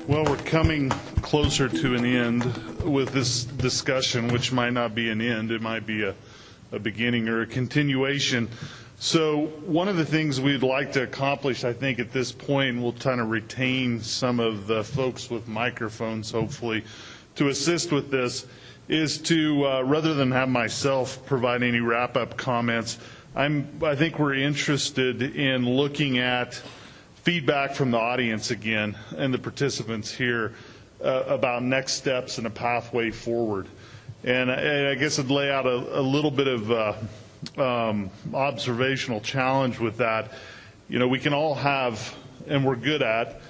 Well, we're coming closer to an end with this discussion, which might not be an end. It might be a beginning or a continuation. So one of the things we'd like to accomplish, I think, at this point, and we'll kind of retain some of the folks with microphones, hopefully, to assist with this, is to, rather than have myself provide any wrap-up comments, I think we're interested in looking at feedback from the audience again and the participants here about next steps and a pathway forward. And I guess I'd lay out a little bit of observational challenge with that. You know, we can all have, and we're good at,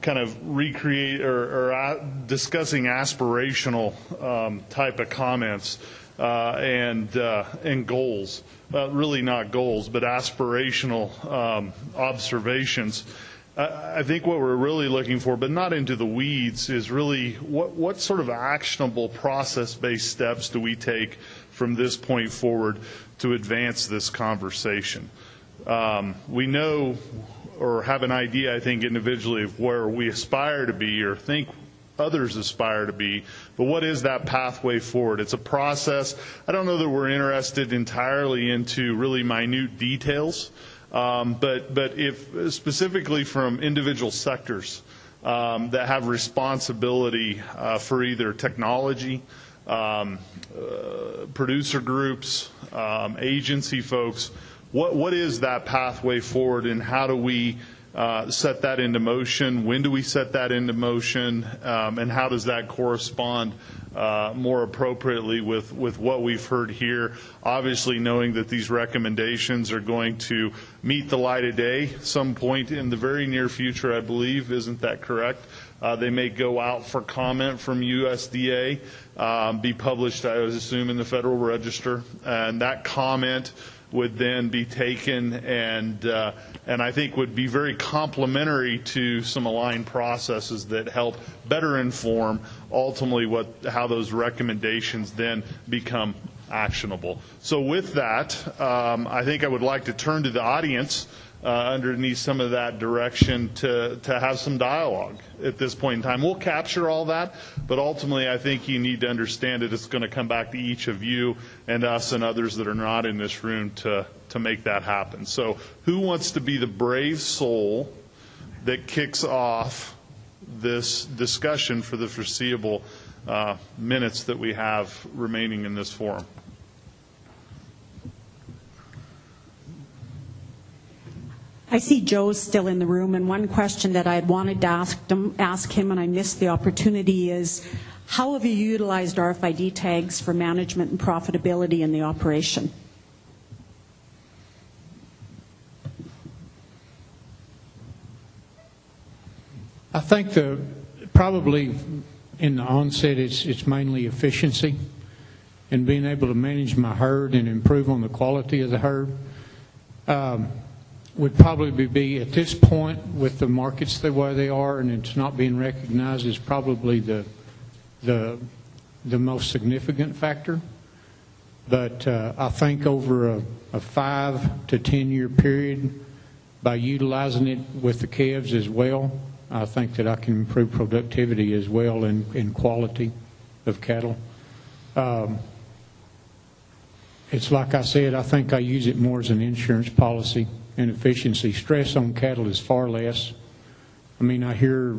kind of recreate or discussing aspirational type of comments and goals. Really not goals, but aspirational observations. I think what we're really looking for, but not into the weeds, is really what sort of actionable process-based steps do we take from this point forward to advance this conversation. We know or have an idea, I think, individually of where we aspire to be or think others aspire to be, but what is that pathway forward? It's a process. I don't know that we're interested entirely into really minute details, but if specifically from individual sectors that have responsibility for either technology, producer groups, agency folks, what is that pathway forward, and how do we set that into motion? When do we set that into motion? And how does that correspond more appropriately with what we've heard here? Obviously, knowing that these recommendations are going to meet the light of day some point in the very near future, I believe. Isn't that correct? They may go out for comment from USDA, be published, I would assume, in the Federal Register, and that comment would then be taken and I think would be very complementary to some aligned processes that help better inform ultimately how those recommendations then become actionable. So with that, I think I would like to turn to the audience underneath some of that direction to have some dialogue at this point in time. We'll capture all that, but ultimately I think you need to understand that it's going to come back to each of you and us and others that are not in this room to make that happen. So who wants to be the brave soul that kicks off this discussion for the foreseeable minutes that we have remaining in this forum? I see Joe's still in the room, and one question that I had wanted to ask him and I missed the opportunity is, how have you utilized RFID tags for management and profitability in the operation? I think probably in the onset it's mainly efficiency and being able to manage my herd and improve on the quality of the herd. Would probably be at this point with the markets the way they are and it's not being recognized is probably the most significant factor. But I think over a 5 to 10 year period, by utilizing it with the calves as well, I think that I can improve productivity as well in quality of cattle. It's like I said, I think I use it more as an insurance policy. And efficiency. Stress on cattle is far less. I mean, I hear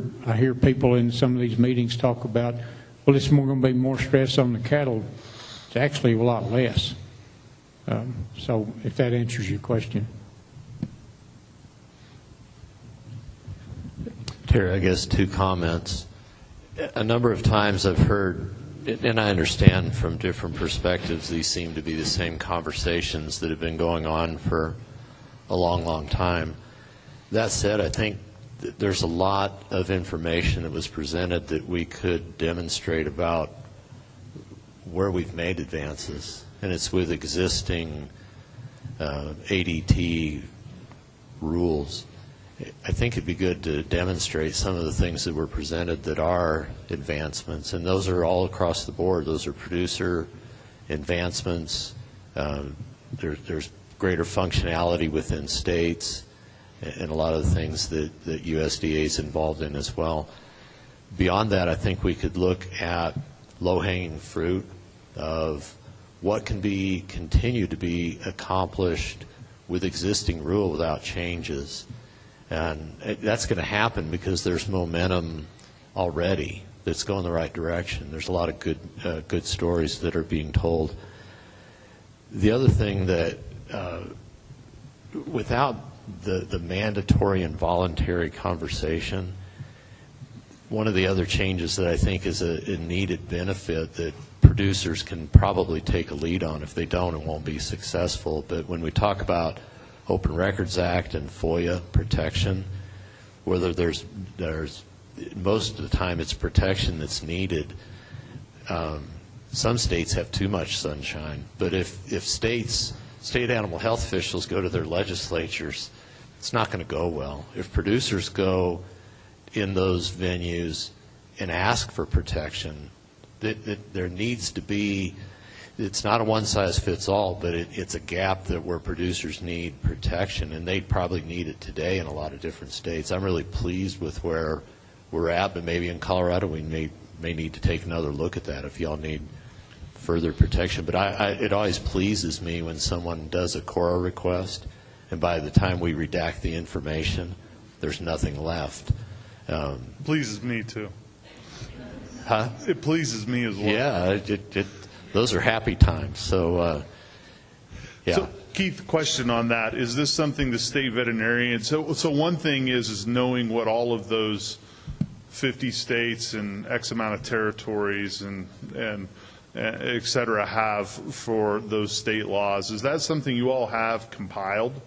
people in some of these meetings talk about, well, it's going to be more stress on the cattle. It's actually a lot less. So if that answers your question. Terry, I guess 2 comments. A number of times I've heard, and I understand from different perspectives, these seem to be the same conversations that have been going on for a long, long time. That said, I think that there's a lot of information that was presented that we could demonstrate about where we've made advances, and it's with existing ADT rules. I think it'd be good to demonstrate some of the things that were presented that are advancements, and those are all across the board. Those are producer advancements. There's greater functionality within states. and a lot of the things that USDA is involved in as well. Beyond that, I think we could look at low-hanging fruit of what can continue to be accomplished with existing rule without changes. And that's going to happen because there's momentum already that's going the right direction. There's a lot of good stories that are being told. The other thing that without the mandatory and voluntary conversation, one of the other changes that I think is a needed benefit that producers can probably take a lead on. If they don't, it won't be successful. But when we talk about Open Records Act and FOIA protection, whether there's most of the time it's protection that's needed. Some states have too much sunshine, but if state animal health officials go to their legislatures, it's not going to go well. If producers go in those venues and ask for protection, there needs to be, it's not a one-size-fits-all, but it's a gap that where producers need protection, and they probably need it today in a lot of different states. I'm really pleased with where we're at, but maybe in Colorado we may need to take another look at that if y'all need further protection. But it always pleases me when someone does a CORA request, and by the time we redact the information, there's nothing left. Pleases me too. Huh? It pleases me as well. Yeah, those are happy times. So, yeah. So, Keith, question on that: is this something the state veterinarian? So one thing is knowing what all of those 50 states and X amount of territories and et cetera have for those state laws. Is that something you all have compiled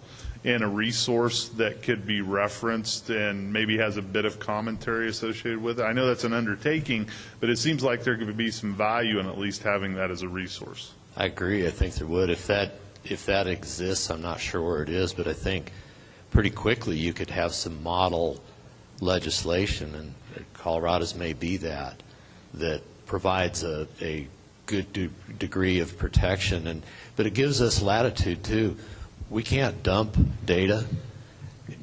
in a resource that could be referenced and maybe has a bit of commentary associated with it? I know that's an undertaking, but it seems like there could be some value in at least having that as a resource. I agree. I think there would. If that exists, I'm not sure where it is, but I think pretty quickly you could have some model legislation, and Colorado's may be that provides a good degree of protection, but it gives us latitude too. We can't dump data,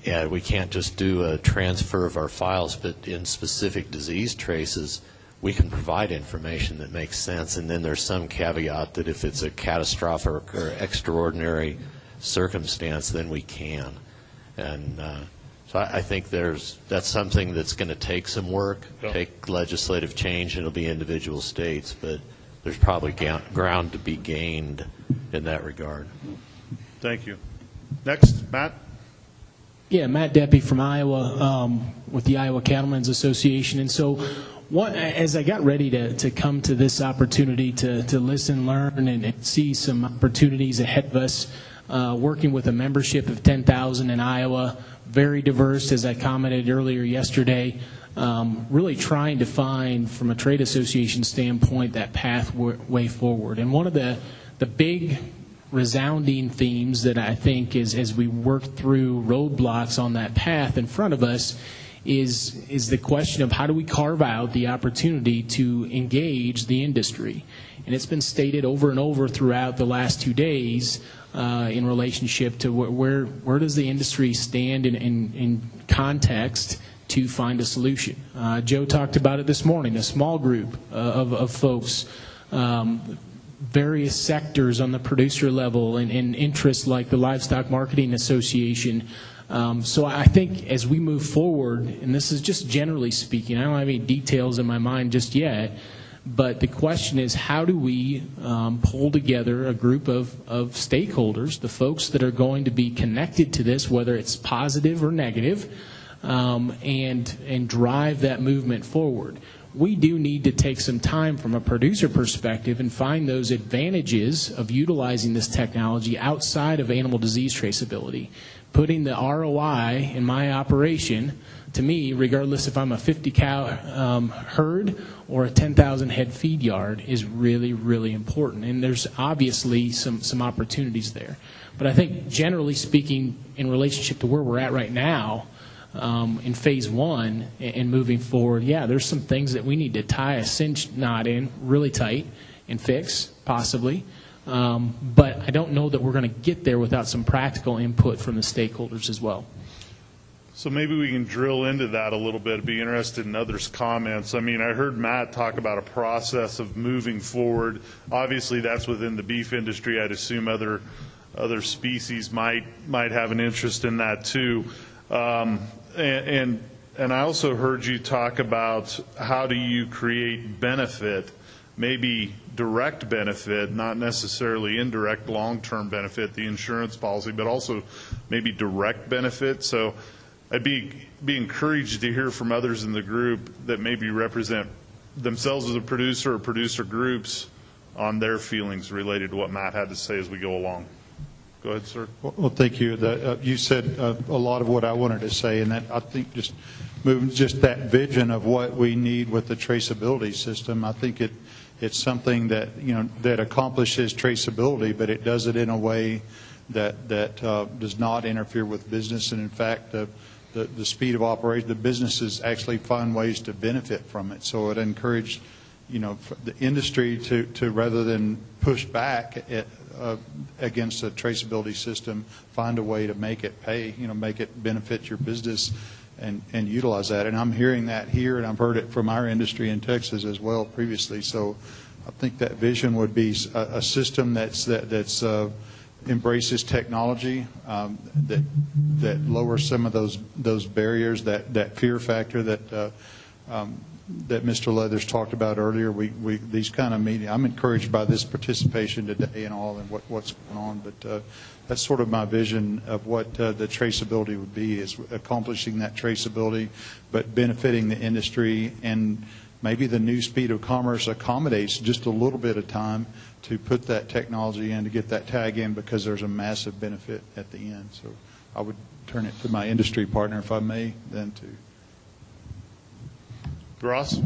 and we can't just do a transfer of our files, but in specific disease traces, we can provide information that makes sense, and then there's some caveat that if it's a catastrophic or extraordinary circumstance, then we can. And so I think that's something that's going to take some work, take legislative change, and it'll be individual states, but there's probably ground to be gained in that regard. Thank you. Next, Matt. Yeah, Matt Deppy from Iowa with the Iowa Cattlemen's Association. And so as I got ready to come to this opportunity to listen, learn, and see some opportunities ahead of us, working with a membership of 10,000 in Iowa, very diverse, as I commented earlier yesterday, really trying to find, from a trade association standpoint, that pathway forward. And one of the big resounding themes that I think is, as we work through roadblocks on that path in front of us, is the question of how do we carve out the opportunity to engage the industry. And it's been stated over and over throughout the last 2 days in relationship to where does the industry stand in context to find a solution. Joe talked about it this morning, a small group of folks, various sectors on the producer level and interests like the Livestock Marketing Association. So I think as we move forward, and this is just generally speaking, I don't have any details in my mind just yet, but the question is, how do we pull together a group of stakeholders, the folks that are going to be connected to this, whether it's positive or negative, and drive that movement forward. We do need to take some time from a producer perspective and find those advantages of utilizing this technology outside of animal disease traceability. Putting the ROI in my operation, to me, regardless if I'm a 50-cow herd or a 10,000 head feed yard, is really, really important. And there's obviously some opportunities there. But I think generally speaking, in relationship to where we're at right now, in phase 1 and moving forward, yeah, there's some things that we need to tie a cinch knot in really tight and fix, possibly. But I don't know that we're going to get there without some practical input from the stakeholders as well. So maybe we can drill into that a little bit. I'd be interested in others' comments. I mean, I heard Matt talk about a process of moving forward. Obviously, that's within the beef industry. I'd assume other species might have an interest in that too. And I also heard you talk about how do you create benefit, maybe direct benefit, not necessarily indirect long-term benefit, the insurance policy, but also maybe direct benefit. So I'd be encouraged to hear from others in the group that maybe represent themselves as a producer or producer groups on their feelings related to what Matt had to say as we go along. Go ahead, sir. Well, thank you. You said a lot of what I wanted to say, and that I think just moving just that vision of what we need with the traceability system. I think it's something that that accomplishes traceability, but it does it in a way that does not interfere with business, and in fact the speed of operation, the businesses actually find ways to benefit from it. So it encouraged the industry to rather than push back against a traceability system, find a way to make it pay, make it benefit your business and utilize that. And I'm hearing that here, and I've heard it from our industry in Texas as well previously. So I think that vision would be a system that's embraces technology, that lowers some of those barriers, that fear factor that Mr. Leathers talked about earlier. These kind of meetings, I'm encouraged by this participation today and all, and what's going on. But that's sort of my vision of what the traceability would be, is accomplishing that traceability, but benefiting the industry. And maybe the new speed of commerce accommodates just a little bit of time to put that technology in, to get that tag in, because there's a massive benefit at the end. So I would turn it to my industry partner, if I may, then to Ross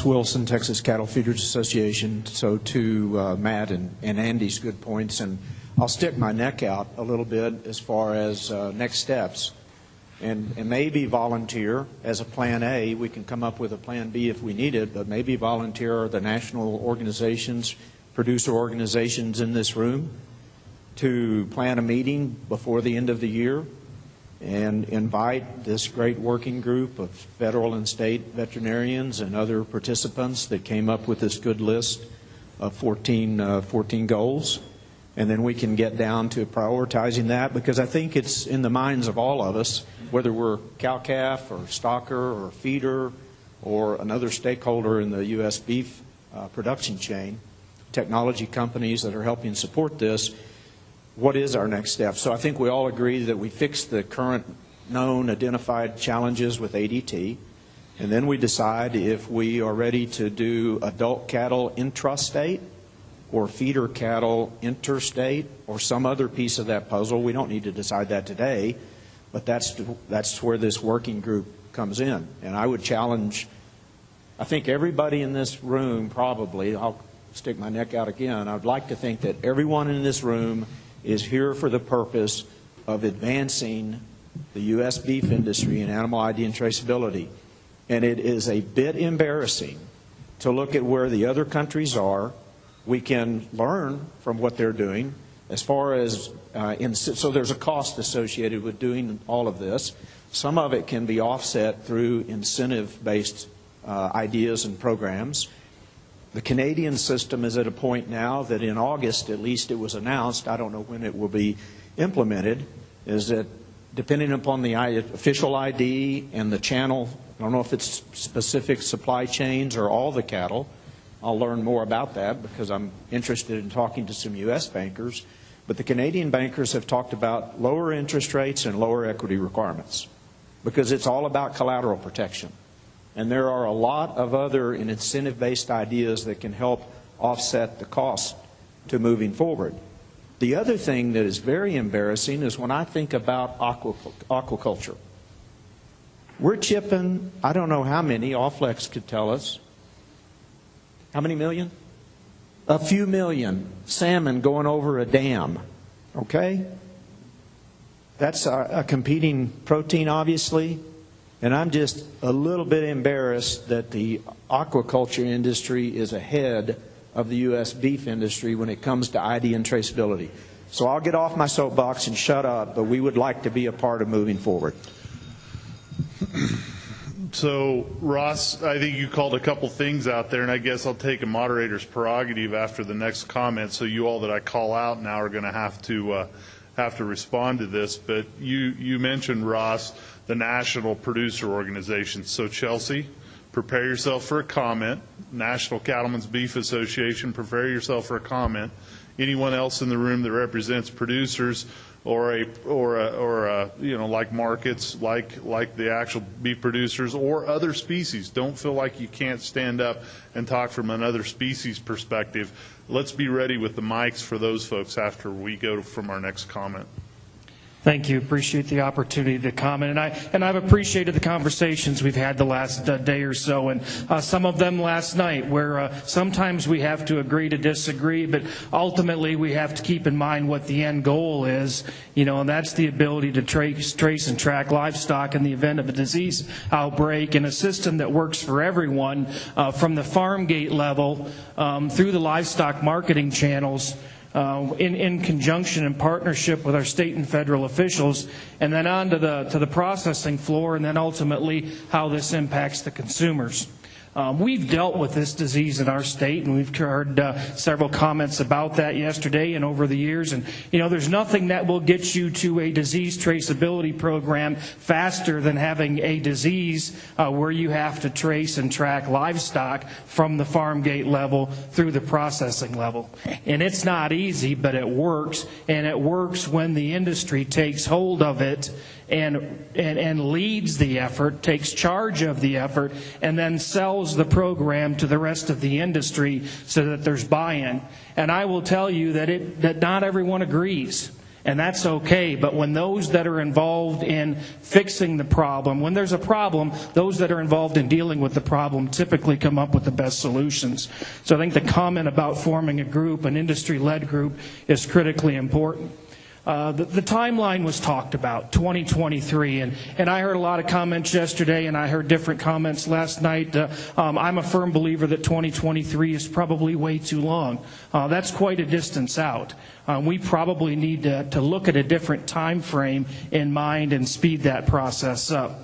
Wilson, Texas Cattle Feeders Association. So to Matt and Andy's good points, and I'll stick my neck out a little bit as far as next steps, and maybe volunteer as a plan A. We can come up with a plan B if we need it, but maybe volunteer the national organizations, producer organizations in this room, to plan a meeting before the end of the year and invite this great working group of federal and state veterinarians and other participants that came up with this good list of 14 goals. And then we can get down to prioritizing that, because I think it's in the minds of all of us, whether we're cow-calf or stocker or feeder or another stakeholder in the U.S. beef production chain, technology companies that are helping support this, what is our next step? So I think we all agree that we fix the current known identified challenges with ADT, and then we decide if we are ready to do adult cattle intrastate or feeder cattle interstate or some other piece of that puzzle. We don't need to decide that today, but that's where this working group comes in. And I would challenge, I think everybody in this room probably, I'll stick my neck out again, I'd like to think that everyone in this room is here for the purpose of advancing the U.S. beef industry in animal ID and traceability. And it is a bit embarrassing to look at where the other countries are. We can learn from what they're doing as far as, so there's a cost associated with doing all of this. Some of it can be offset through incentive-based ideas and programs. The Canadian system is at a point now that in August, at least it was announced, I don't know when it will be implemented, is that depending upon the official ID and the channel, I don't know if it's specific supply chains or all the cattle. I'll learn more about that because I'm interested in talking to some U.S. bankers. But the Canadian bankers have talked about lower interest rates and lower equity requirements because it's all about collateral protection. And there are a lot of other incentive-based ideas that can help offset the cost to moving forward. The other thing that is very embarrassing is when I think about aquaculture. We're chipping, I don't know how many, Allflex could tell us. How many million? A few million salmon going over a dam, okay? That's a competing protein, obviously. And I'm just a little bit embarrassed that the aquaculture industry is ahead of the U.S. beef industry when it comes to ID and traceability. So I'll get off my soapbox and shut up, but we would like to be a part of moving forward. So, Ross, I think you called a couple things out there, and I guess I'll take a moderator's prerogative after the next comment. So you all that I call out now are going to have to respond to this. But you mentioned, Ross, the National Producer Organization. So Chelsea, prepare yourself for a comment. National Cattlemen's Beef Association, prepare yourself for a comment. Anyone else in the room that represents producers or like markets, like the actual beef producers or other species, don't feel like you can't stand up and talk from another species perspective. Let's be ready with the mics for those folks after we go from our next comment. Thank you. Appreciate the opportunity to comment. And I've appreciated the conversations we've had the last day or so, and some of them last night, where sometimes we have to agree to disagree, but ultimately we have to keep in mind what the end goal is, and that's the ability to trace and track livestock in the event of a disease outbreak, in a system that works for everyone, from the farm gate level through the livestock marketing channels, in conjunction and partnership with our state and federal officials, and then on to the processing floor, and then ultimately how this impacts the consumers. We've dealt with this disease in our state, and we've heard several comments about that yesterday and over the years. And, there's nothing that will get you to a disease traceability program faster than having a disease where you have to trace and track livestock from the farm gate level through the processing level. And it's not easy, but it works. And it works when the industry takes hold of it and leads the effort, takes charge of the effort, and then sells the program to the rest of the industry so that there's buy-in. And I will tell you that not everyone agrees, and that's okay. But when those that are involved in fixing the problem, when there's a problem, those that are involved in dealing with the problem typically come up with the best solutions. So I think the comment about forming a group, an industry-led group, is critically important. The timeline was talked about, 2023, and I heard a lot of comments yesterday, and I heard different comments last night. I'm a firm believer that 2023 is probably way too long. That's quite a distance out. We probably need to look at a different time frame in mind and speed that process up.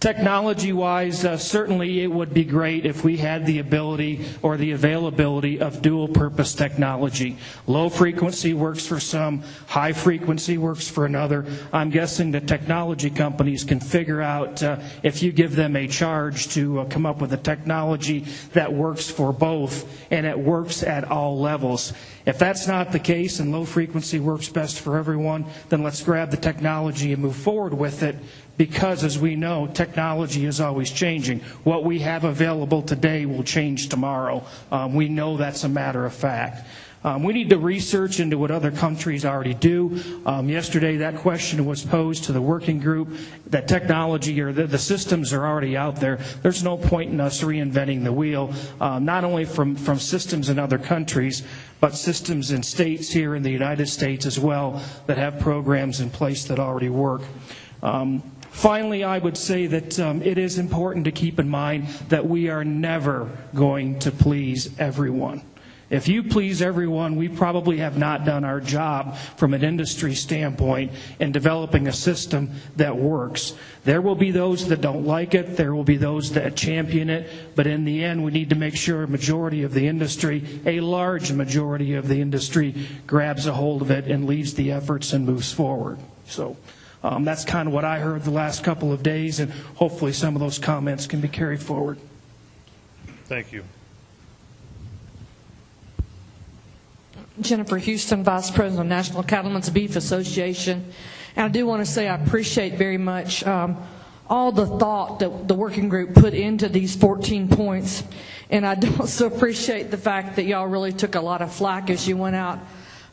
Technology-wise, certainly it would be great if we had the ability or the availability of dual-purpose technology. Low frequency works for some, high frequency works for another. I'm guessing the technology companies can figure out if you give them a charge to come up with a technology that works for both, and it works at all levels. If that's not the case and low frequency works best for everyone, then let's grab the technology and move forward with it. Because, as we know, technology is always changing. What we have available today will change tomorrow. We know that's a matter of fact. We need to research into what other countries already do. Yesterday, that question was posed to the working group, that technology or the systems are already out there. There's no point in us reinventing the wheel, not only from systems in other countries, but systems in states here in the United States as well that have programs in place that already work. Finally, I would say that it is important to keep in mind that we are never going to please everyone. If you please everyone, we probably have not done our job from an industry standpoint in developing a system that works. There will be those that don't like it. There will be those that champion it. But in the end, we need to make sure a majority of the industry, a large majority of the industry, grabs a hold of it and leads the efforts and moves forward. So that's kind of what I heard the last couple of days, and hopefully some of those comments can be carried forward. Thank you. Jennifer Houston, Vice President of National Cattlemen's Beef Association. And I do want to say I appreciate very much all the thought that the working group put into these 14 points. And I do also appreciate the fact that y'all really took a lot of flack as you went out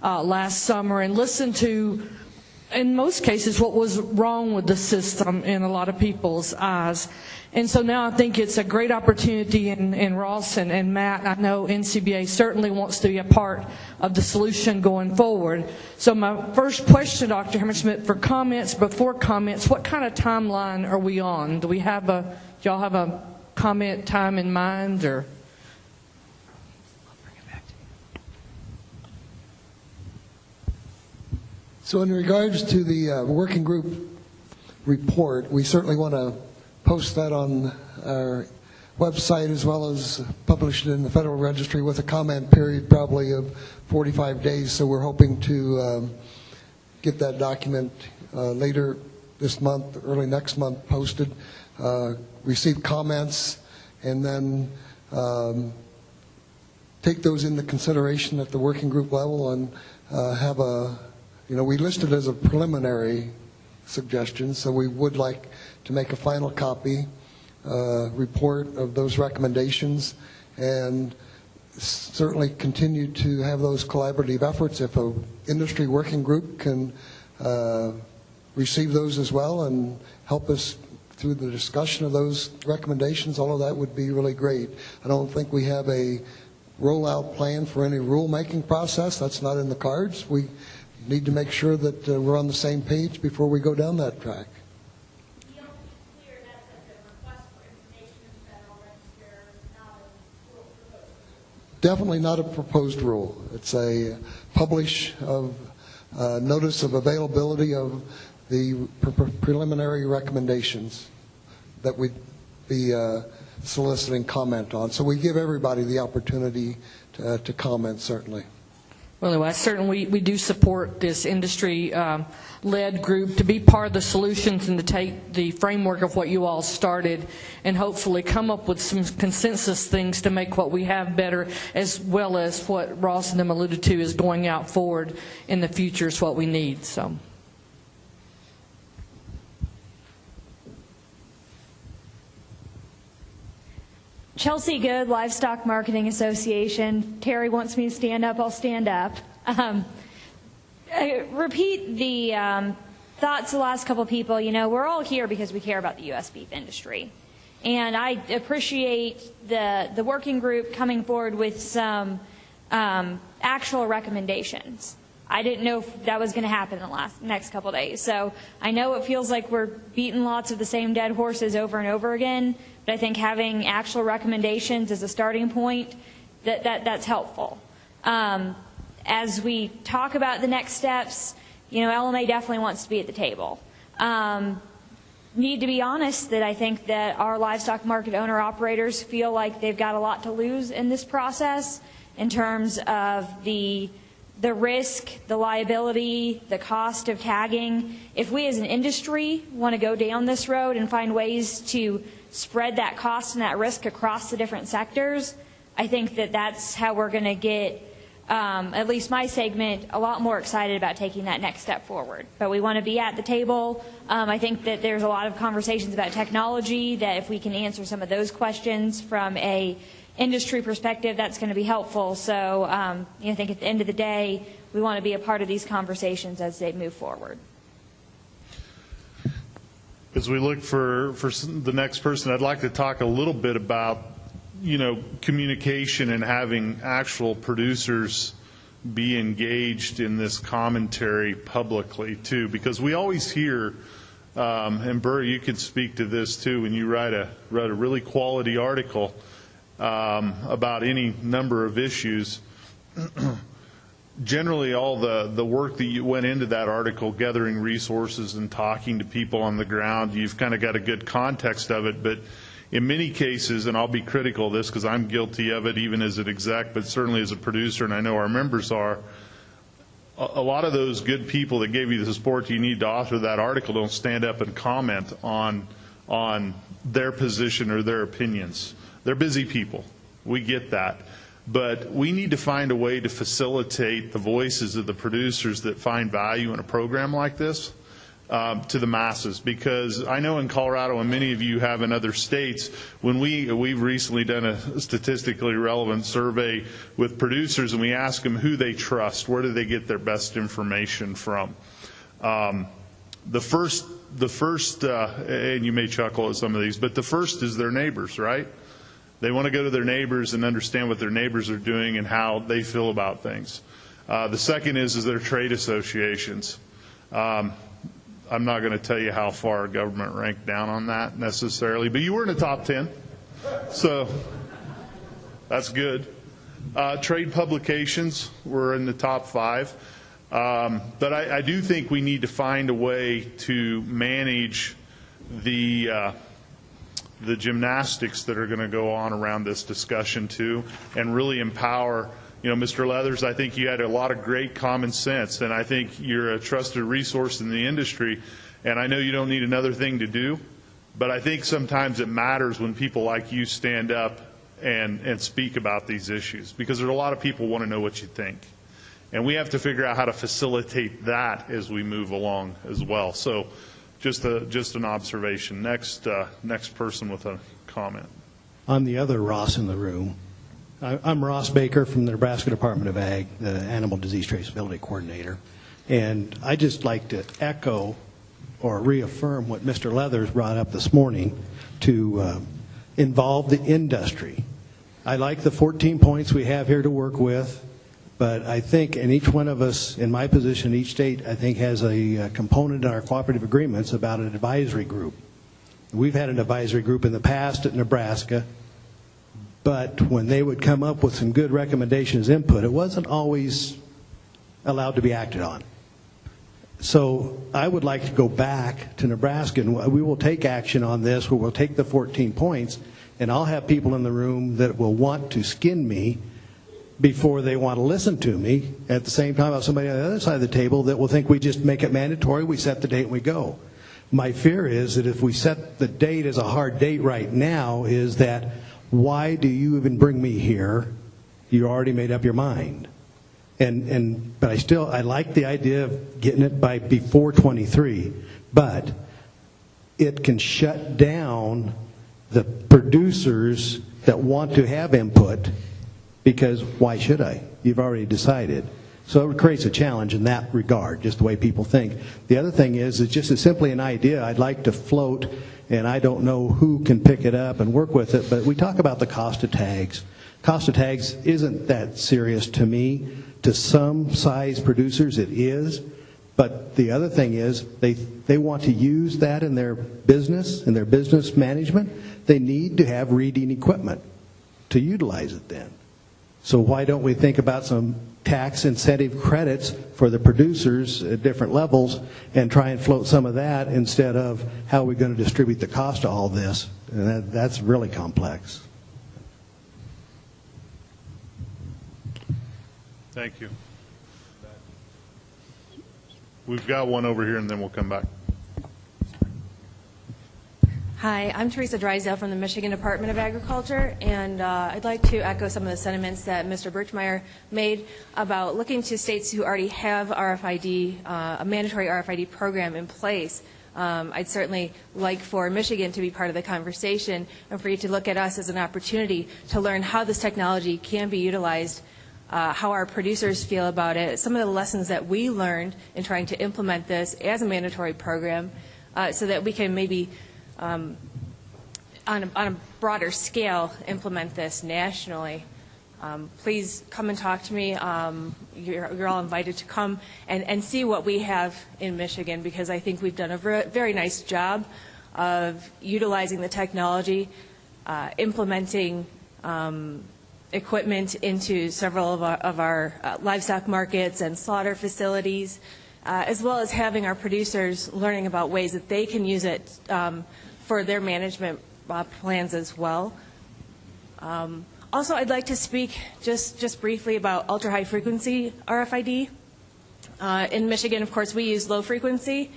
last summer and listened to, in most cases, what was wrong with the system in a lot of people's eyes. And so now I think it's a great opportunity, and Ross and Matt, I know NCBA certainly wants to be a part of the solution going forward. So my first question, Dr. Hammersmith, for comments, before comments, what kind of timeline are we on? Do y'all have a comment time in mind, or? So in regards to the working group report, we certainly want to post that on our website as well as publish it in the Federal Registry with a comment period probably of 45 days. So we're hoping to get that document later this month, early next month posted, receive comments, and then take those into consideration at the working group level and have a, we listed as a preliminary suggestion, so we would like to make a final copy report of those recommendations and certainly continue to have those collaborative efforts. If an industry working group can receive those as well and help us through the discussion of those recommendations, all of that would be really great. I don't think we have a rollout plan for any rulemaking process. That's not in the cards. We need to make sure that we're on the same page before we go down that track. Definitely not a proposed rule. It's a publish of notice of availability of the preliminary recommendations that we'd be soliciting comment on. So we give everybody the opportunity to comment, certainly. Well, anyway, certainly we do support this industry-led group to be part of the solutions and to take the framework of what you all started and hopefully come up with some consensus things to make what we have better, as well as what Ross and them alluded to is going out forward in the future is what we need. So. Chelsea Good, Livestock Marketing Association. Terry wants me to stand up, I'll stand up. Repeat the thoughts of the last couple of people. We're all here because we care about the U.S. beef industry. And I appreciate the working group coming forward with some actual recommendations. I didn't know if that was going to happen in the next couple of days. So I know it feels like we're beating lots of the same dead horses over and over again, but I think having actual recommendations as a starting point, that's helpful. As we talk about the next steps, LMA definitely wants to be at the table. Need to be honest that I think that our livestock market owner-operators feel like they've got a lot to lose in this process in terms of the risk, the liability, the cost of tagging. If we as an industry want to go down this road and find ways to spread that cost and that risk across the different sectors, I think that that's how we're going to get, at least my segment, a lot more excited about taking that next step forward. But we want to be at the table. I think that there's a lot of conversations about technology, that if we can answer some of those questions from a industry perspective, that's going to be helpful. So I think at the end of the day, we want to be a part of these conversations as they move forward. As we look for the next person, I'd like to talk a little bit about, communication and having actual producers be engaged in this commentary publicly too, because we always hear, and Burr, you can speak to this too, when you write a really quality article about any number of issues. Generally, all the work that you went into that article, gathering resources and talking to people on the ground, you've kind of got a good context of it. But in many cases, and I'll be critical of this because I'm guilty of it even as an exec, but certainly as a producer, and I know our members are, a lot of those good people that gave you the support you need to author that article don't stand up and comment on their position or their opinions. They're busy people. We get that. But we need to find a way to facilitate the voices of the producers that find value in a program like this to the masses. Because I know in Colorado, and many of you have in other states, when we've recently done a statistically relevant survey with producers, and we ask them who they trust, where do they get their best information from. The first, and you may chuckle at some of these, but the first is their neighbors, right? They want to go to their neighbors and understand what their neighbors are doing and how they feel about things. The second is their trade associations. I'm not going to tell you how far government ranked down on that necessarily, but you were in the top 10, so that's good. Trade publications were in the top 5. But I do think we need to find a way to manage the the gymnastics that are going to go on around this discussion too, and really empower. Mr. Leathers, I think you had a lot of great common sense, and I think you're a trusted resource in the industry, and I know you don't need another thing to do, but I think sometimes it matters when people like you stand up and speak about these issues, because there's a lot of people want to know what you think. And we have to figure out how to facilitate that as we move along as well. So just an observation. Next person with a comment. I'm the other Ross in the room. I'm Ross Baker from the Nebraska Department of Ag, the Animal Disease Traceability Coordinator. And I'd just like to echo or reaffirm what Mr. Leathers brought up this morning to involve the industry. I like the 14 points we have here to work with, but I think, and each one of us in my position, each state, I think, has a component in our cooperative agreements about an advisory group. We've had an advisory group in the past at Nebraska, but when they would come up with some good recommendations, input, it wasn't always allowed to be acted on. So I would like to go back to Nebraska, and we will take action on this, where we'll take the 14 points, and I'll have people in the room that will want to skin me before they want to listen to me. At the same time, I'll have somebody on the other side of the table that will think we just make it mandatory, we set the date and we go. My fear is that if we set the date as a hard date right now, is that why do you even bring me here? You already made up your mind. But I like the idea of getting it by before 23, but it can shut down the producers that want to have input, because why should I? You've already decided. So it creates a challenge in that regard, just the way people think. The other thing is, it's just simply an idea I'd like to float, and I don't know who can pick it up and work with it, but we talk about the cost of tags. Cost of tags isn't that serious to me. To some size producers it is, but the other thing is they want to use that in their business management. They need to have reading equipment to utilize it then. So why don't we think about some tax incentive credits for the producers at different levels and try and float some of that instead of how are we going to distribute the cost of all this? And that's really complex. Thank you. We've got one over here, and then we'll come back. Hi, I'm Teresa Drysdale from the Michigan Department of Agriculture, and I'd like to echo some of the sentiments that Mr. Birchmeyer made about looking to states who already have RFID, a mandatory RFID program in place. I'd certainly like for Michigan to be part of the conversation and for you to look at us as an opportunity to learn how this technology can be utilized, how our producers feel about it, some of the lessons that we learned in trying to implement this as a mandatory program, so that we can maybe on a broader scale implement this nationally. Please come and talk to me. You're all invited to come and see what we have in Michigan, because I think we've done a very nice job of utilizing the technology, implementing equipment into several of our livestock markets and slaughter facilities, as well as having our producers learning about ways that they can use it for their management plans as well. Also, I'd like to speak just briefly about ultra-high frequency RFID. In Michigan, of course, we use low frequency.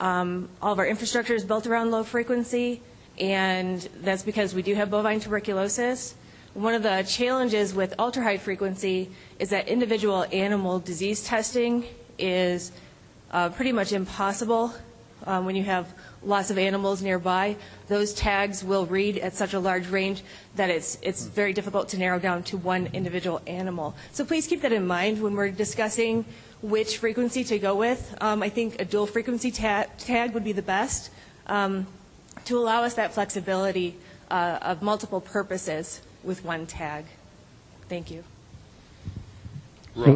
All of our infrastructure is built around low frequency, and that's because we do have bovine tuberculosis. One of the challenges with ultra-high frequency is that individual animal disease testing is pretty much impossible when you have lots of animals nearby. Those tags will read at such a large range that it's very difficult to narrow down to one individual animal. So please keep that in mind when we're discussing which frequency to go with. I think a dual frequency tag would be the best to allow us that flexibility of multiple purposes with one tag. Thank you.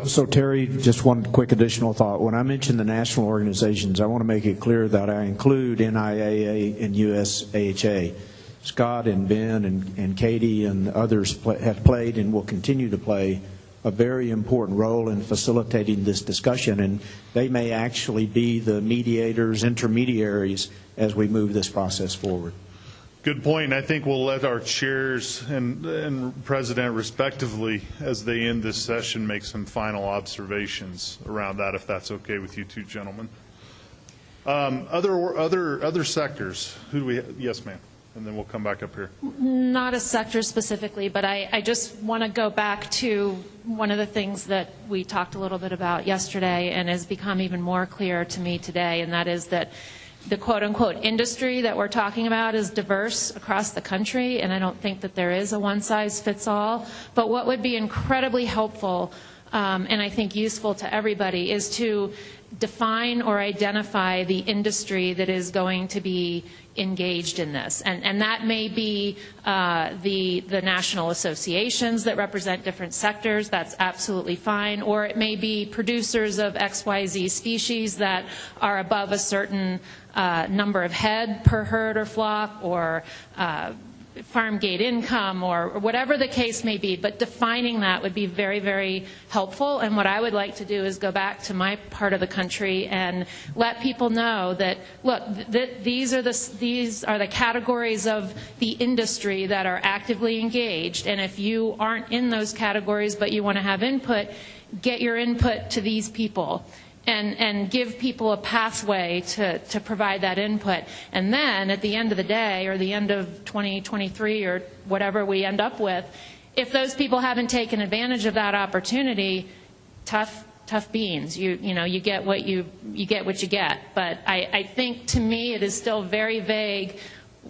So Terry, just one quick additional thought. When I mention the national organizations, I want to make it clear that I include NIAA and USAHA. Scott and Ben and Katie and others have played and will continue to play a very important role in facilitating this discussion, and they may actually be the mediators, intermediaries, as we move this process forward. Good point. I think we'll let our chairs and president respectively, as they end this session, make some final observations around that, if that's okay with you two gentlemen. Other sectors. Who do we have? Yes, ma'am. And then we'll come back up here. Not a sector specifically, but I just want to go back to one of the things that we talked a little bit about yesterday and has become even more clear to me today, and that is that the quote-unquote industry that we're talking about is diverse across the country, and I don't think that there is a one-size-fits-all. But what would be incredibly helpful and I think useful to everybody is to define or identify the industry that is going to be engaged in this. And that may be the national associations that represent different sectors. That's absolutely fine. Or it may be producers of XYZ species that are above a certain number of head per herd or flock, or farm gate income, or whatever the case may be. But defining that would be very, very helpful. And what I would like to do is go back to my part of the country and let people know that, look, these are the categories of the industry that are actively engaged. And if you aren't in those categories but you want to have input, get your input to these people. And give people a pathway to provide that input. And then at the end of the day, or the end of 2023, or whatever we end up with, if those people haven't taken advantage of that opportunity, tough beans. You get what you get. But I think, to me, it is still very vague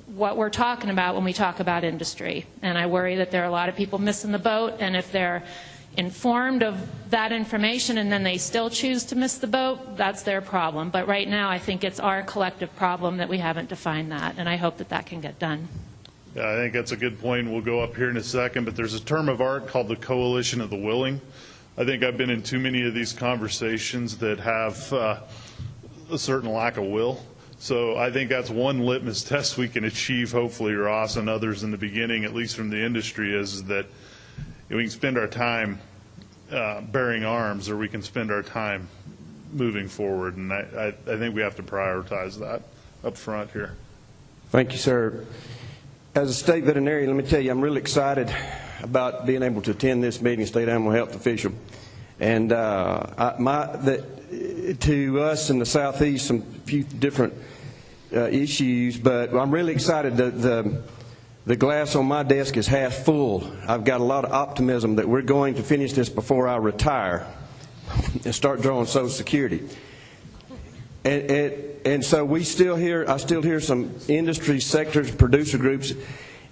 what we're talking about when we talk about industry. And I worry that there are a lot of people missing the boat, and if they're informed of that information and then they still choose to miss the boat, that's their problem. But right now I think it's our collective problem that we haven't defined that, and I hope that that can get done. Yeah, I think that's a good point. We'll go up here in a second, but there's a term of art called the coalition of the willing. I think I've been in too many of these conversations that have a certain lack of will. So I think that's one litmus test we can achieve, hopefully, Ross and others in the beginning, at least from the industry, is that we can spend our time bearing arms, or we can spend our time moving forward. And I think we have to prioritize that up front here. Thank you, sir. As a state veterinarian, let me tell you, I'm really excited about being able to attend this meeting, state animal health official. And to us in the Southeast, some few different issues, but I'm really excited that the glass on my desk is half full. I've got a lot of optimism that we're going to finish this before I retire and start drawing Social Security. And so I still hear some industry sectors, producer groups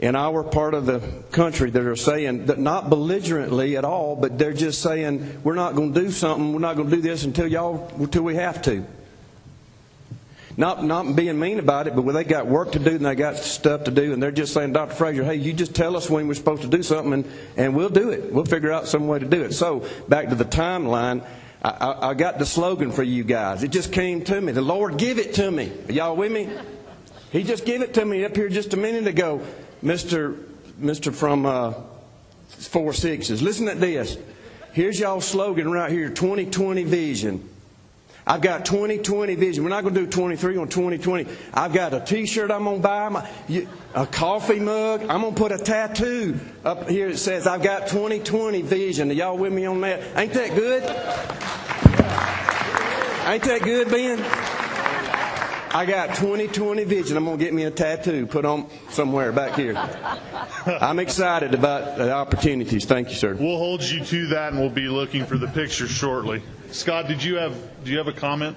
in our part of the country that are saying, that not belligerently at all, but they're just saying, we're not going to do something, we're not going to do this until we have to. Not being mean about it, but when they got work to do and they got stuff to do, and they're just saying, Dr. Frazier, hey, you just tell us when we're supposed to do something, and we'll do it. We'll figure out some way to do it. So back to the timeline, I got the slogan for you guys. It just came to me. The Lord give it to me. Are y'all with me? He just gave it to me up here just a minute ago, Mr. from 4 6s. Listen to this. Here's y'all's slogan right here, 2020 vision. I've got 2020 vision. We're not going to do 23 on 2020. I've got a T-shirt I'm going to buy, a coffee mug. I'm going to put a tattoo up here that says, I've got 2020 vision. Are y'all with me on that? Ain't that good? Ain't that good, Ben? I got 2020 vision. I'm going to get me a tattoo, put on somewhere back here. I'm excited about the opportunities. Thank you, sir. We'll hold you to that, and we'll be looking for the picture shortly. Scott, do you have a comment?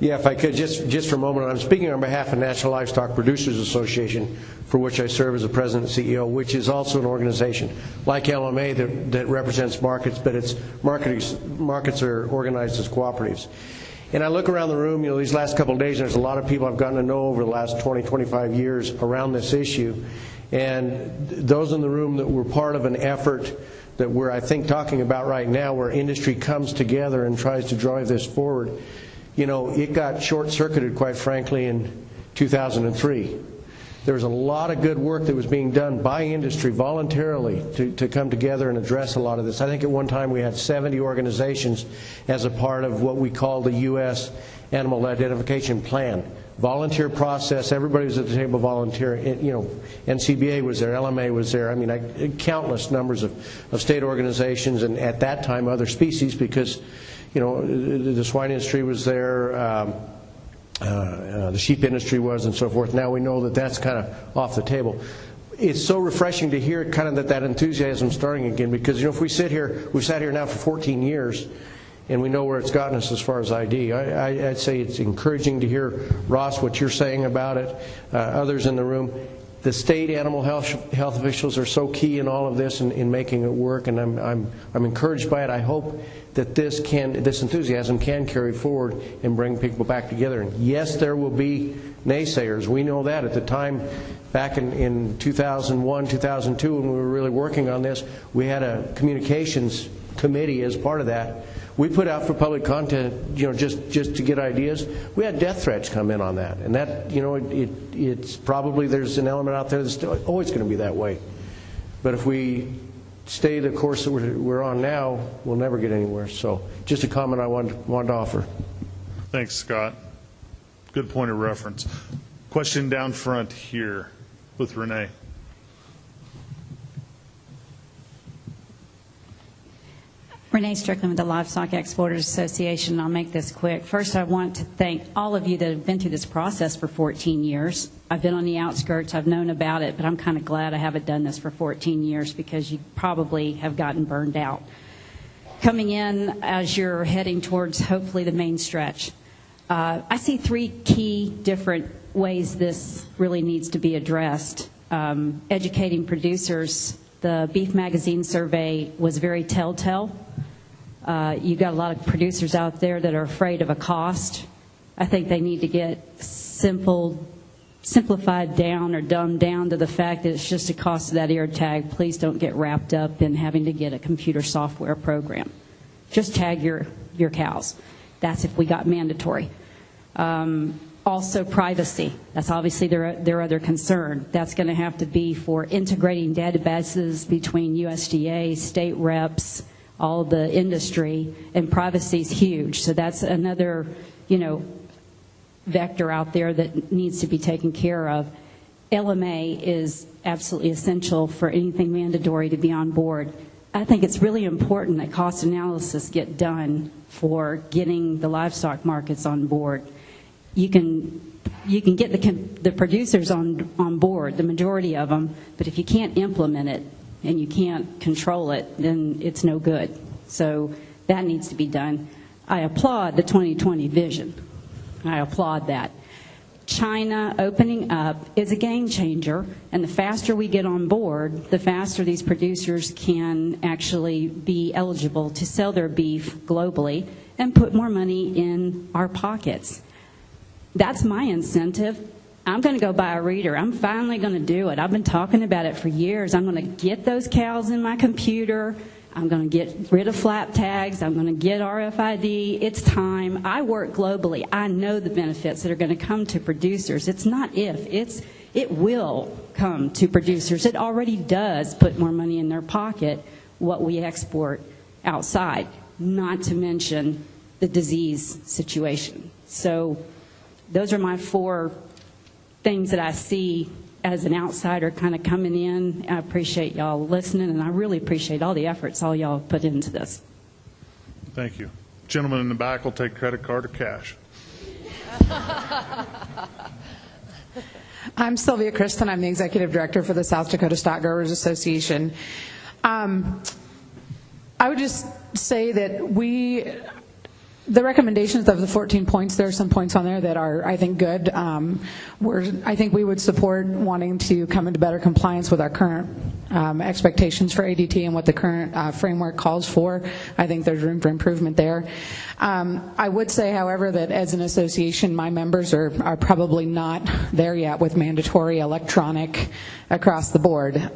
Yeah, if I could, just for a moment. I'm speaking on behalf of National Livestock Producers Association, for which I serve as the president and CEO, which is also an organization like LMA that represents markets, but its markets are organized as cooperatives. And I look around the room, these last couple of days, and there's a lot of people I've gotten to know over the last 20, 25 years around this issue. And those in the room that were part of an effort that we're, I think, talking about right now, where industry comes together and tries to drive this forward, it got short-circuited, quite frankly, in 2003. There was a lot of good work that was being done by industry voluntarily to come together and address a lot of this. I think at one time we had 70 organizations as a part of what we call the U.S. Animal Identification Plan. volunteer process. Everybody was at the table volunteering. You know, NCBA was there, LMA was there. I mean, countless numbers of state organizations, and at that time other species, because, you know, the swine industry was there, the sheep industry was, and so forth. Now we know that that's kind of off the table. It's so refreshing to hear kind of that enthusiasm starting again, because, you know, if we've sat here now for 14 years, and we know where it's gotten us as far as ID. I'd say it's encouraging to hear, Ross, what you're saying about it, others in the room. The state animal health officials are so key in all of this, in making it work, and I'm encouraged by it. I hope that this enthusiasm can carry forward and bring people back together. And yes, there will be naysayers. We know that. At the time, back in 2001, 2002, when we were really working on this, we had a communications committee as part of that. We put out for public content, you know, just to get ideas. We had death threats come in on that, and that, you know, it's probably, there's an element out there that's always going to be that way. But if we stay the course that we're on now, we'll never get anywhere. So, just a comment I wanted to offer. Thanks, Scott. Good point of reference. Question down front here with Renee. Renee Strickland with the Livestock Exporters Association. I'll make this quick. First, I want to thank all of you that have been through this process for 14 years. I've been on the outskirts. I've known about it, but I'm kind of glad I haven't done this for 14 years, because you probably have gotten burned out. Coming in as you're heading towards, hopefully, the main stretch, I see three key different ways this really needs to be addressed. Educating producers. The Beef Magazine survey was very telltale. You've got a lot of producers out there that are afraid of a cost. I think they need to get simplified down or dumbed down to the fact that it's just the cost of that ear tag. Please don't get wrapped up in having to get a computer software program. Just tag your cows. That's if we got mandatory. Also, privacy. That's obviously their other concern. That's going to have to be for integrating databases between USDA, state reps, all the industry, and privacy is huge. So that's another, you know, vector out there that needs to be taken care of. LMA is absolutely essential for anything mandatory to be on board. I think it's really important that cost analysis get done for getting the livestock markets on board. You can get the producers on board, the majority of them, but if you can't implement it and you can't control it, then it's no good. So that needs to be done. I applaud the 2020 vision. I applaud that. China opening up is a game changer, and the faster we get on board, the faster these producers can actually be eligible to sell their beef globally and put more money in our pockets. That's my incentive. I'm going to go buy a reader. I'm finally going to do it. I've been talking about it for years. I'm going to get those cows in my computer. I'm going to get rid of flap tags. I'm going to get RFID. It's time. I work globally. I know the benefits that are going to come to producers. It's not if. It will come to producers. It already does put more money in their pocket, what we export outside, not to mention the disease situation. So those are my four things that I see as an outsider kind of coming in. I appreciate y'all listening, and I really appreciate all the efforts all y'all put into this. Thank you. Gentleman in the back will take credit card or cash. I'm Sylvia Kristen. I'm the Executive Director for the South Dakota Stock Growers Association. I would just say that the recommendations of the 14 points, there are some points on there that are, I think, good. I think we would support wanting to come into better compliance with our current expectations for ADT and what the current framework calls for. I think there's room for improvement there. I would say, however, that as an association, my members are probably not there yet with mandatory electronic across the board.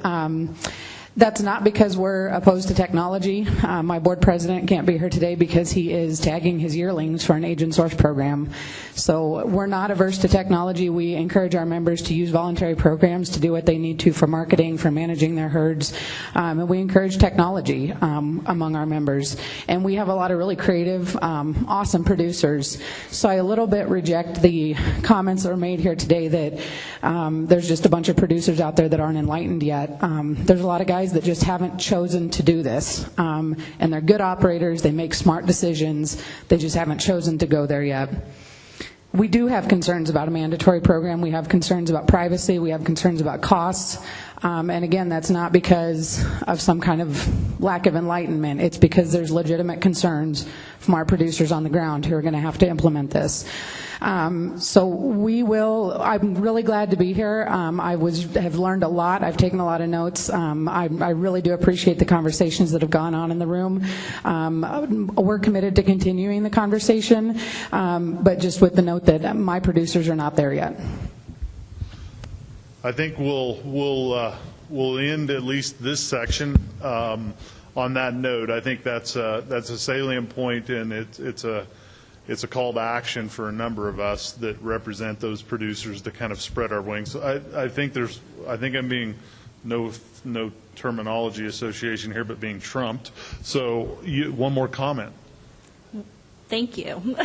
That's not because we're opposed to technology. My board president can't be here today because he is tagging his yearlings for an age and source program. So we're not averse to technology. We encourage our members to use voluntary programs to do what they need to for marketing, for managing their herds. And we encourage technology among our members. And we have a lot of really creative, awesome producers. So I a little bit reject the comments that were made here today that there's just a bunch of producers out there that aren't enlightened yet. There's a lot of guys that just haven't chosen to do this. And they're good operators, they make smart decisions, they just haven't chosen to go there yet. We do have concerns about a mandatory program, we have concerns about privacy, we have concerns about costs, and again, that's not because of some kind of lack of enlightenment, it's because there's legitimate concerns from our producers on the ground who are going to have to implement this. So I'm really glad to be here. I have learned a lot. I've taken a lot of notes. I really do appreciate the conversations that have gone on in the room. We're committed to continuing the conversation, but just with the note that my producers are not there yet. I think we'll end at least this section on that note. I think that's a salient point, and it's a call to action for a number of us that represent those producers to kind of spread our wings. I think I'm being no terminology association here, but being trumped. So one more comment. Thank you.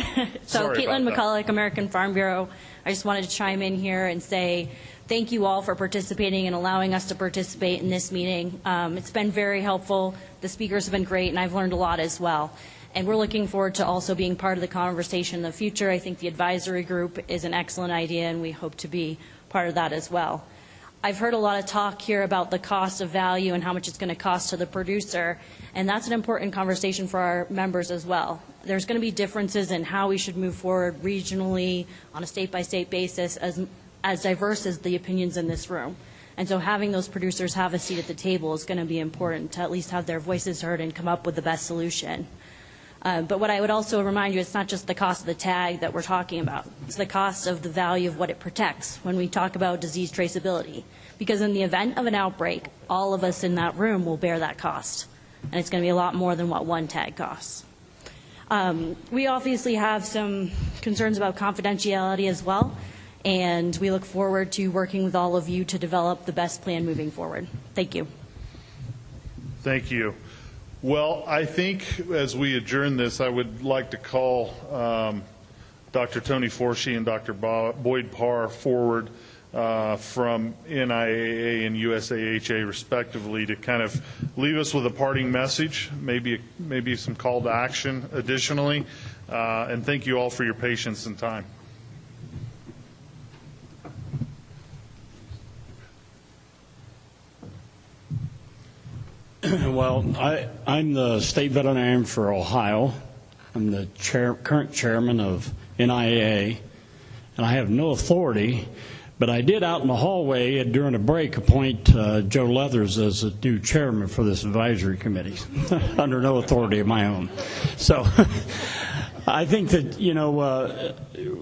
So Sorry Caitlin about that. McCulloch, American Farm Bureau. I just wanted to chime in here and say thank you all for participating and allowing us to participate in this meeting. It's been very helpful. The speakers have been great, and I've learned a lot as well. And we're looking forward to also being part of the conversation in the future. I think the advisory group is an excellent idea, and we hope to be part of that as well. I've heard a lot of talk here about the cost of value and how much it's going to cost to the producer, and that's an important conversation for our members as well. There's going to be differences in how we should move forward regionally on a state-by-state basis, as diverse as the opinions in this room. And so having those producers have a seat at the table is going to be important to at least have their voices heard and come up with the best solution. But what I would also remind you, it's not just the cost of the tag that we're talking about. It's the cost of the value of what it protects when we talk about disease traceability. Because in the event of an outbreak, all of us in that room will bear that cost. And it's going to be a lot more than what one tag costs. We obviously have some concerns about confidentiality as well. And we look forward to working with all of you to develop the best plan moving forward. Thank you. Thank you. Well, I think as we adjourn this, I would like to call Dr. Tony Forshey and Dr. Boyd Parr forward from NIAA and USAHA respectively to kind of leave us with a parting message, maybe some call to action additionally, and thank you all for your patience and time. Well, I'm the state veterinarian for Ohio. I'm the current chairman of NIAA, and I have no authority, but I did out in the hallway during a break appoint Joe Leathers as a new chairman for this advisory committee under no authority of my own. So I think that,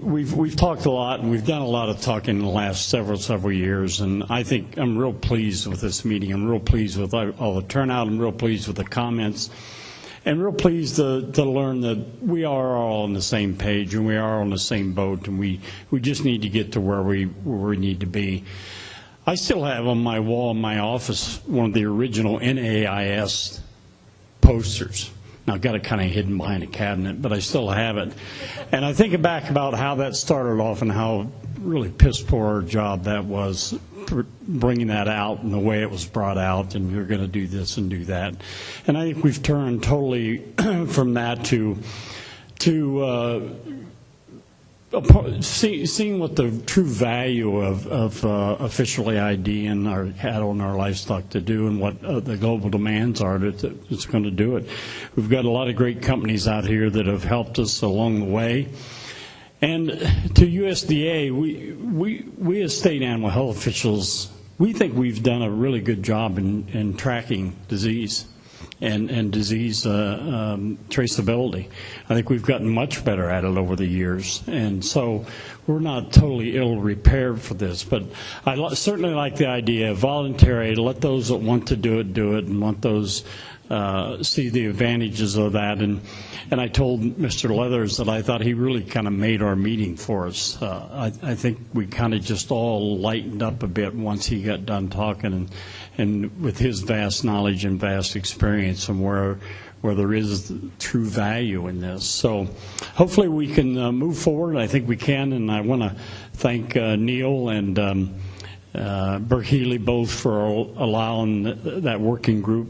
we've talked a lot, and we've done a lot of talking in the last several years, and I think I'm real pleased with this meeting. I'm real pleased with all the turnout. I'm real pleased with the comments, and real pleased to learn that we are all on the same page, and we are on the same boat, and we just need to get to where we need to be. I still have on my wall in my office one of the original NAIS posters. Now, I've got it kind of hidden behind a cabinet, but I still have it. And I think back about how that started off and how really piss poor job that was, bringing that out and the way it was brought out, and you're going to do this and do that. And I think we've turned totally from that to seeing what the true value of officially IDing our cattle and our livestock to do, and what the global demands are that's going to do it. We've got a lot of great companies out here that have helped us along the way. And to USDA, we as state animal health officials, we think we've done a really good job in tracking disease. and disease traceability. I think we've gotten much better at it over the years, and so we're not totally ill-prepared for this. But I certainly like the idea of voluntary, to let those that want to do it, and want those see the advantages of that. And I told Mr. Leathers that I thought he really kind of made our meeting for us. I think we kind of just all lightened up a bit once he got done talking, and with his vast knowledge and vast experience and where there is true value in this. So hopefully we can move forward. I think we can, and I want to thank Neil and Burke Healy both for allowing that working group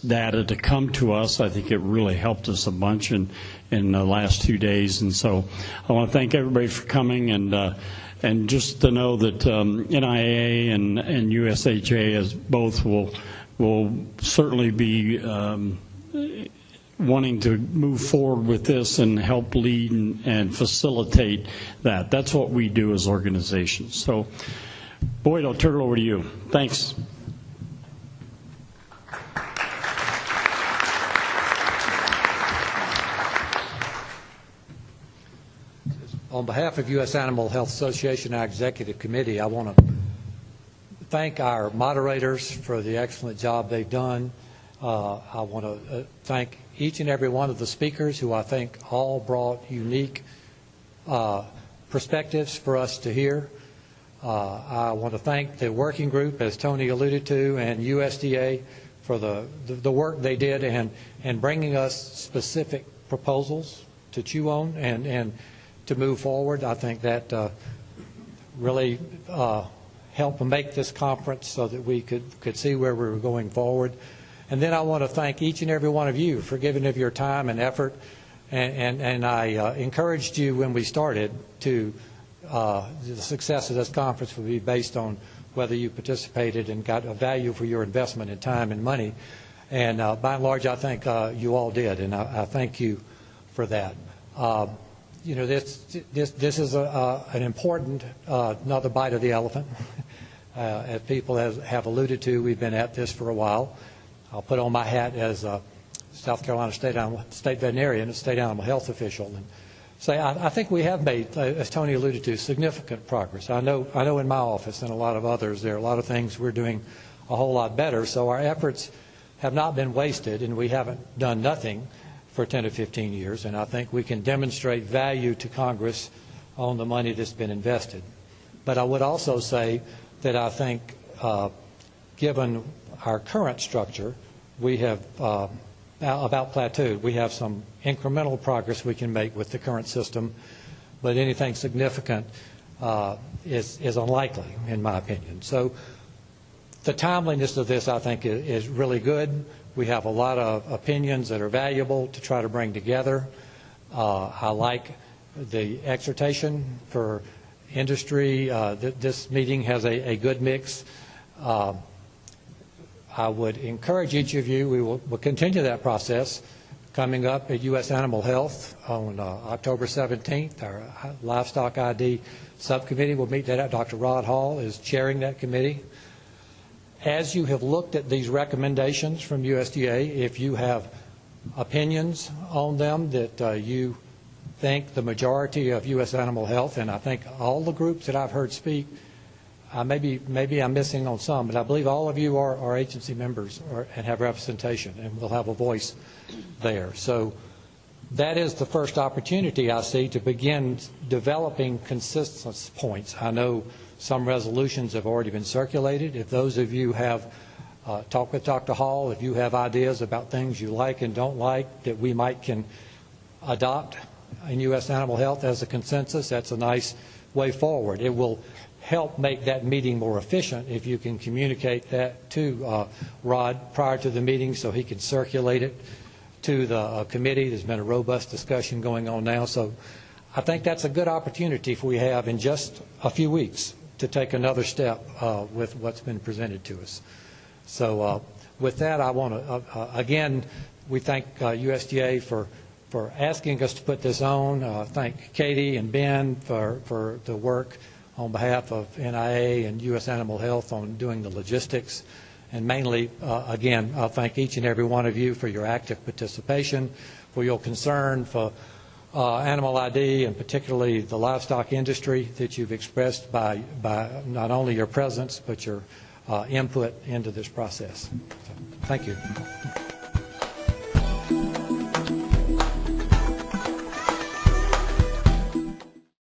data to come to us. I think it really helped us a bunch in the last 2 days, and so I want to thank everybody for coming, and just to know that NIAA and USAHA as both will certainly be wanting to move forward with this and help lead and facilitate that. That's what we do as organizations. So, Boyd, I'll turn it over to you. Thanks. On behalf of U.S. Animal Health Association, our executive committee, I want to thank our moderators for the excellent job they've done. I want to thank each and every one of the speakers who I think all brought unique perspectives for us to hear. I want to thank the working group, as Tony alluded to, and USDA for the work they did and bringing us specific proposals to chew on and to move forward. I think that really helped make this conference so that we could see where we were going forward. And then I want to thank each and every one of you for giving of your time and effort. And I encouraged you when we started to the success of this conference would be based on whether you participated and got a value for your investment in time and money. And by and large, I think you all did, and I thank you for that. You know, this is an important another bite of the elephant. As people have alluded to, we've been at this for a while. I'll put on my hat as a South Carolina State Veterinarian, a state animal health official, and say I think we have made, as Tony alluded to, significant progress. I know in my office and a lot of others, there are a lot of things we're doing a whole lot better. So our efforts have not been wasted, and we haven't done nothing for 10 to 15 years, and I think we can demonstrate value to Congress on the money that's been invested. But I would also say that I think given our current structure, we have about plateaued. We have some incremental progress we can make with the current system, but anything significant is unlikely, in my opinion. So the timeliness of this, I think, is really good. We have a lot of opinions that are valuable to try to bring together. I like the exhortation for industry. This meeting has a good mix. I would encourage each of you, we'll continue that process coming up at U.S. Animal Health on October 17th. Our Livestock ID subcommittee will meet that. Dr. Rod Hall is chairing that committee. As you have looked at these recommendations from USDA, if you have opinions on them that you think the majority of U.S. Animal Health, and I think all the groups that I've heard speak, maybe I'm missing on some, but I believe all of you are agency members and have representation, and will have a voice there. So that is the first opportunity I see to begin developing consensus points. I know some resolutions have already been circulated. If those of you have talked with Dr. Hall, if you have ideas about things you like and don't like that we can adopt in U.S. Animal Health as a consensus, that's a nice way forward. It will help make that meeting more efficient if you can communicate that to Rod prior to the meeting so he can circulate it to the committee. There's been a robust discussion going on now, so I think that's a good opportunity if we have in just a few weeks to take another step with what's been presented to us. So with that, I want to, again, we thank USDA for asking us to put this on. Thank Katie and Ben for the work on behalf of NIAA and U.S. Animal Health on doing the logistics. And mainly, again, I'll thank each and every one of you for your active participation, for your concern for animal ID, and particularly the livestock industry that you've expressed by not only your presence, but your input into this process. So, thank you.